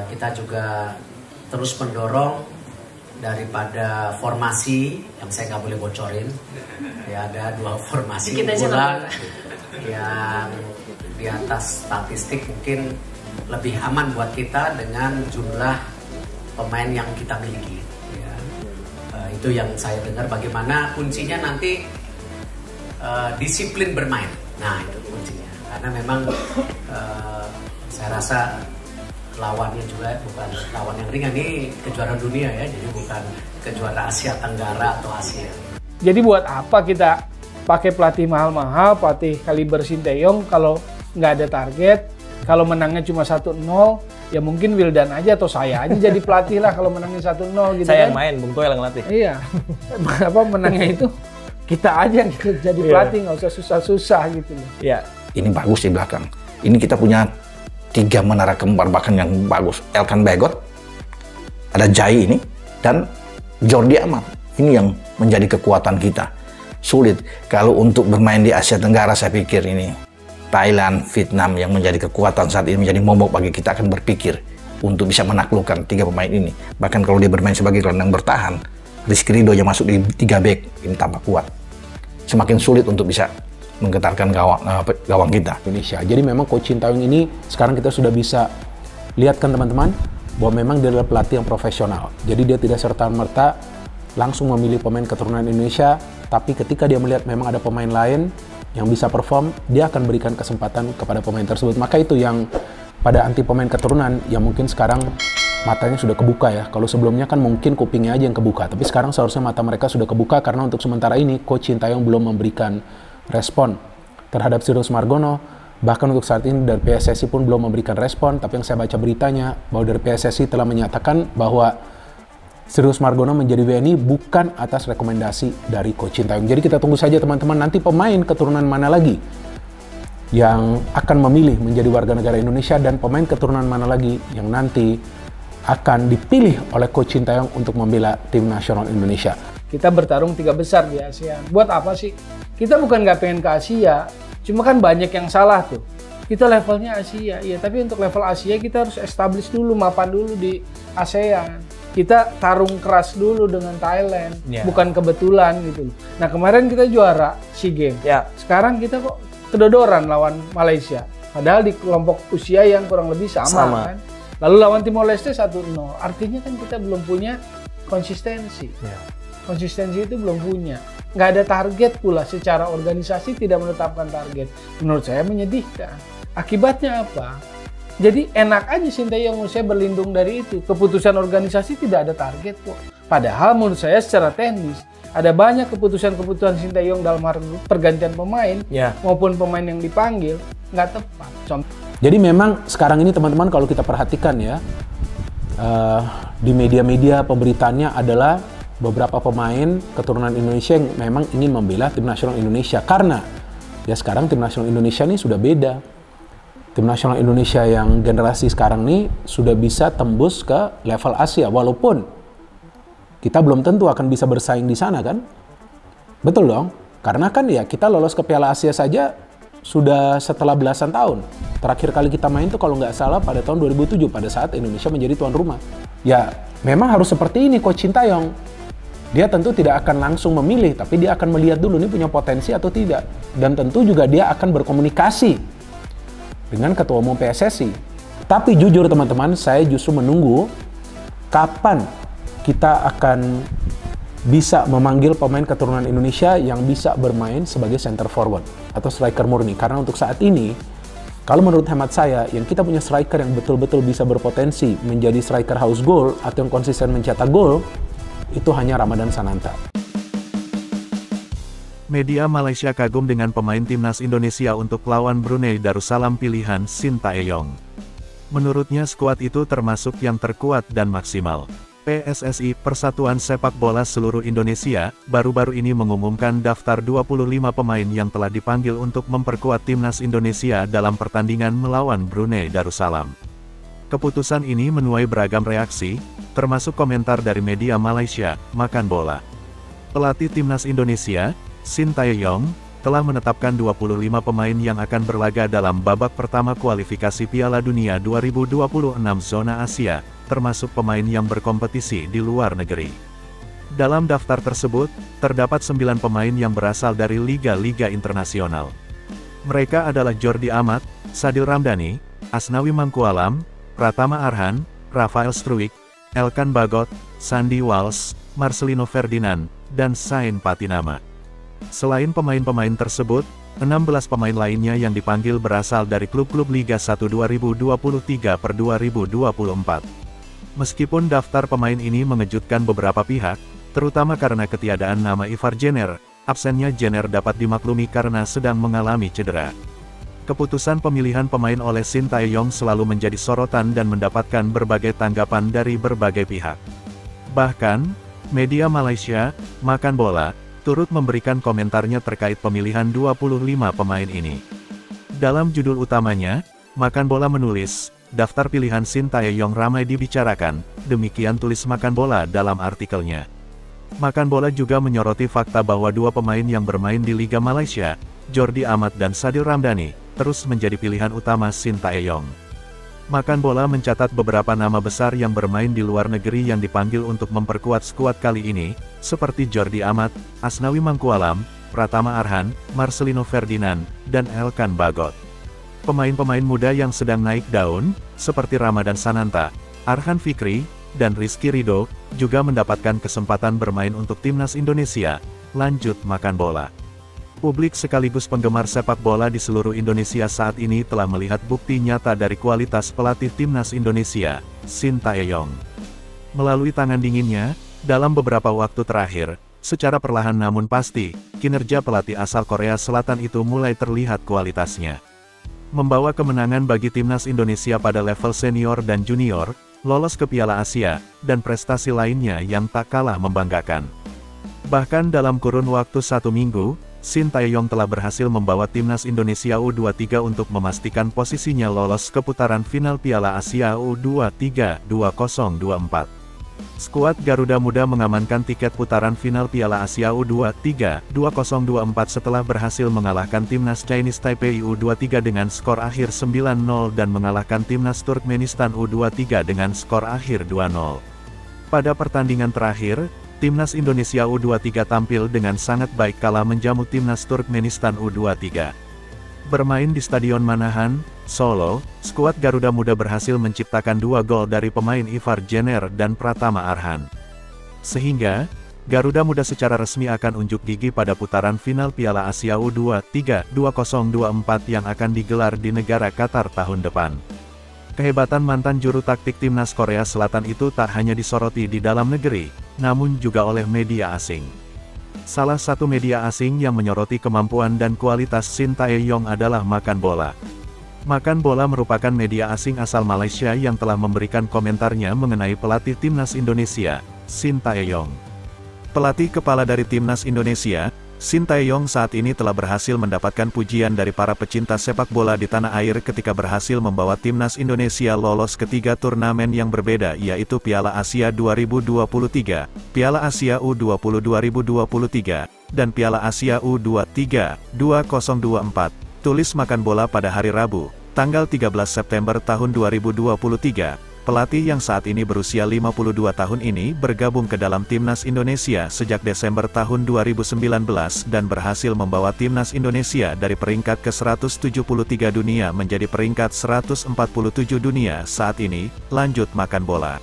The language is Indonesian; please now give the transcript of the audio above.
Kita juga terus mendorong daripada formasi yang saya nggak boleh bocorin. Ya, ada 2 formasi unggulan yang di atas statistik mungkin lebih aman buat kita dengan jumlah pemain yang kita miliki. Ya, itu yang saya dengar. Bagaimana kuncinya nanti disiplin bermain. Nah, itu kuncinya. Karena memang saya rasa lawannya juga bukan lawan yang ringan, ini kejuaraan dunia ya, jadi bukan kejuaraan Asia Tenggara atau Asia. Jadi buat apa kita pakai pelatih mahal-mahal, pelatih kaliber Sinteyong kalau nggak ada target, kalau menangnya cuma 1-0, ya mungkin Wildan aja atau saya aja jadi pelatih lah kalau menangnya 1-0 gitu. Saya yang main, Bung Toel yang latih. Iya, apa menangnya itu kita aja gitu jadi pelatih, nggak usah susah-susah gitu. Iya. Ini bagus di belakang. Ini kita punya 3 menara kembar bahkan yang bagus. Elkan Bagot, ada Jai ini, dan Jordi Amat. Ini yang menjadi kekuatan kita. Sulit kalau untuk bermain di Asia Tenggara, saya pikir ini Thailand, Vietnam yang menjadi kekuatan saat ini, menjadi momok bagi kita akan berpikir untuk bisa menaklukkan 3 pemain ini. Bahkan kalau dia bermain sebagai gelandang bertahan, Rizky Ridho yang masuk di 3 back, ini tampak kuat. Semakin sulit untuk bisa menggetarkan gawang kita. Indonesia. Jadi memang Coach Sinteyong ini sekarang kita sudah bisa lihat kan teman-teman bahwa memang dia adalah pelatih yang profesional. Jadi dia tidak serta-merta langsung memilih pemain keturunan Indonesia, tapi ketika dia melihat memang ada pemain lain yang bisa perform, dia akan berikan kesempatan kepada pemain tersebut. Maka itu yang pada anti pemain keturunan yang mungkin sekarang matanya sudah kebuka ya. Kalau sebelumnya kan mungkin kupingnya aja yang kebuka, tapi sekarang seharusnya mata mereka sudah kebuka karena untuk sementara ini Coach Sinteyong belum memberikan respon terhadap Sirus Margono. Bahkan untuk saat ini dari PSSI pun belum memberikan respon, tapi yang saya baca beritanya bahwa dari PSSI telah menyatakan bahwa Sirus Margono menjadi WNI bukan atas rekomendasi dari Coach Sinteyong. Jadi kita tunggu saja teman-teman, nanti pemain keturunan mana lagi yang akan memilih menjadi warga negara Indonesia dan pemain keturunan mana lagi yang nanti akan dipilih oleh Coach Sinteyong untuk membela tim nasional Indonesia. Kita bertarung 3 besar di ASEAN. Buat apa sih? Kita bukan nggak pengen ke Asia, cuma kan banyak yang salah tuh. Kita levelnya Asia, iya, tapi untuk level Asia kita harus establish dulu, mapan dulu di ASEAN. Kita tarung keras dulu dengan Thailand, bukan kebetulan gitu loh. Nah kemarin kita juara SEA Games, sekarang kita kok kedodoran lawan Malaysia. Padahal di kelompok usia yang kurang lebih sama. Kan. Lalu lawan Timor Leste 1-0, artinya kan kita belum punya konsistensi. Konsistensi itu belum punya. Nggak ada target pula, secara organisasi tidak menetapkan target. Menurut saya menyedihkan. Akibatnya apa? Jadi enak aja Sinteyong saya berlindung dari itu. Keputusan organisasi tidak ada target kok. Padahal menurut saya secara teknis ada banyak keputusan-keputusan Sinteyong dalam hal pergantian pemain maupun pemain yang dipanggil nggak tepat. Jadi memang sekarang ini teman-teman kalau kita perhatikan ya, di media-media pemberitaannya adalah beberapa pemain keturunan Indonesia yang memang ingin membela tim nasional Indonesia. Karena ya sekarang tim nasional Indonesia ini sudah beda. Tim nasional Indonesia yang generasi sekarang ini sudah bisa tembus ke level Asia. Walaupun kita belum tentu akan bisa bersaing di sana kan. Betul dong? Karena kan ya kita lolos ke Piala Asia saja sudah setelah belasan tahun. Terakhir kali kita main tuh kalau nggak salah pada tahun 2007 pada saat Indonesia menjadi tuan rumah. Ya memang harus seperti ini Coach Sinteyong. Dia tentu tidak akan langsung memilih, tapi dia akan melihat dulu ini punya potensi atau tidak. Dan tentu juga dia akan berkomunikasi dengan Ketua Umum PSSI. Tapi jujur teman-teman, saya justru menunggu kapan kita akan bisa memanggil pemain keturunan Indonesia yang bisa bermain sebagai center forward atau striker murni. Karena untuk saat ini, kalau menurut hemat saya, yang kita punya striker yang betul-betul bisa berpotensi menjadi striker house goal atau yang konsisten mencetak gol, itu hanya Ramadan Sananta. Media Malaysia kagum dengan pemain timnas Indonesia untuk lawan Brunei Darussalam pilihan Sinteyong. Menurutnya skuad itu termasuk yang terkuat dan maksimal. PSSI, Persatuan Sepak Bola Seluruh Indonesia, baru-baru ini mengumumkan daftar 25 pemain yang telah dipanggil untuk memperkuat timnas Indonesia dalam pertandingan melawan Brunei Darussalam. Keputusan ini menuai beragam reaksi, termasuk komentar dari media Malaysia, Makan Bola. Pelatih timnas Indonesia, Sinteyong, telah menetapkan 25 pemain yang akan berlaga dalam babak pertama kualifikasi Piala Dunia 2026 zona Asia, termasuk pemain yang berkompetisi di luar negeri. Dalam daftar tersebut, terdapat 9 pemain yang berasal dari liga-liga internasional. Mereka adalah Jordi Amat, Sadil Ramdhani, Asnawi Mangkualam, Pratama Arhan, Rafael Struijk, Elkan Bagot, Sandy Walsh, Marcelino Ferdinand, dan Sain Patinama. Selain pemain-pemain tersebut, 16 pemain lainnya yang dipanggil berasal dari klub-klub Liga 1 2023/2024. Meskipun daftar pemain ini mengejutkan beberapa pihak, terutama karena ketiadaan nama Ivar Jenner, absennya Jenner dapat dimaklumi karena sedang mengalami cedera. Keputusan pemilihan pemain oleh Shin Tae-yong selalu menjadi sorotan dan mendapatkan berbagai tanggapan dari berbagai pihak. Bahkan, media Malaysia, Makan Bola, turut memberikan komentarnya terkait pemilihan 25 pemain ini. Dalam judul utamanya, Makan Bola menulis, daftar pilihan Shin Tae-yong ramai dibicarakan, demikian tulis Makan Bola dalam artikelnya. Makan Bola juga menyoroti fakta bahwa 2 pemain yang bermain di Liga Malaysia, Jordi Amat dan Sadil Ramdhani, terus menjadi pilihan utama Shin Tae-yong. Makan Bola mencatat beberapa nama besar yang bermain di luar negeri yang dipanggil untuk memperkuat skuad kali ini, seperti Jordi Amat, Asnawi Mangkualam, Pratama Arhan, Marcelino Ferdinand, dan Elkan Bagot. Pemain-pemain muda yang sedang naik daun, seperti Ramadan Sananta, Arhan Fikri, dan Rizky Ridho, juga mendapatkan kesempatan bermain untuk timnas Indonesia, lanjut Makan Bola. Publik sekaligus penggemar sepak bola di seluruh Indonesia saat ini telah melihat bukti nyata dari kualitas pelatih timnas Indonesia, Shin Tae-yong. Melalui tangan dinginnya, dalam beberapa waktu terakhir, secara perlahan namun pasti, kinerja pelatih asal Korea Selatan itu mulai terlihat kualitasnya. Membawa kemenangan bagi timnas Indonesia pada level senior dan junior, lolos ke Piala Asia, dan prestasi lainnya yang tak kalah membanggakan. Bahkan dalam kurun waktu 1 minggu, Shin Tae-yong telah berhasil membawa timnas Indonesia U23 untuk memastikan posisinya lolos ke putaran final Piala Asia U23 2024. Skuad Garuda Muda mengamankan tiket putaran final Piala Asia U23 2024 setelah berhasil mengalahkan timnas Chinese Taipei U23 dengan skor akhir 9-0 dan mengalahkan timnas Turkmenistan U23 dengan skor akhir 2-0. Pada pertandingan terakhir, timnas Indonesia U23 tampil dengan sangat baik kala menjamu timnas Turkmenistan U23. Bermain di Stadion Manahan, Solo, skuad Garuda Muda berhasil menciptakan 2 gol dari pemain Ivar Jenner dan Pratama Arhan. Sehingga, Garuda Muda secara resmi akan unjuk gigi pada putaran final Piala Asia U23 2024 yang akan digelar di negara Qatar tahun depan. Kehebatan mantan juru taktik timnas Korea Selatan itu tak hanya disoroti di dalam negeri, namun juga oleh media asing. Salah satu media asing yang menyoroti kemampuan dan kualitas Shin Tae-yong adalah Makan Bola. Makan Bola merupakan media asing asal Malaysia yang telah memberikan komentarnya mengenai pelatih timnas Indonesia, Shin Tae-yong. Pelatih kepala dari timnas Indonesia, Shin Tae-yong saat ini telah berhasil mendapatkan pujian dari para pecinta sepak bola di tanah air ketika berhasil membawa timnas Indonesia lolos ke 3 turnamen yang berbeda yaitu Piala Asia 2023, Piala Asia U20 2023, dan Piala Asia U23 2024, tulis Makan Bola pada hari Rabu, tanggal 13 September tahun 2023. Pelatih yang saat ini berusia 52 tahun ini bergabung ke dalam timnas Indonesia sejak Desember tahun 2019 dan berhasil membawa timnas Indonesia dari peringkat ke-173 dunia menjadi peringkat 147 dunia saat ini, lanjut Makan Bola.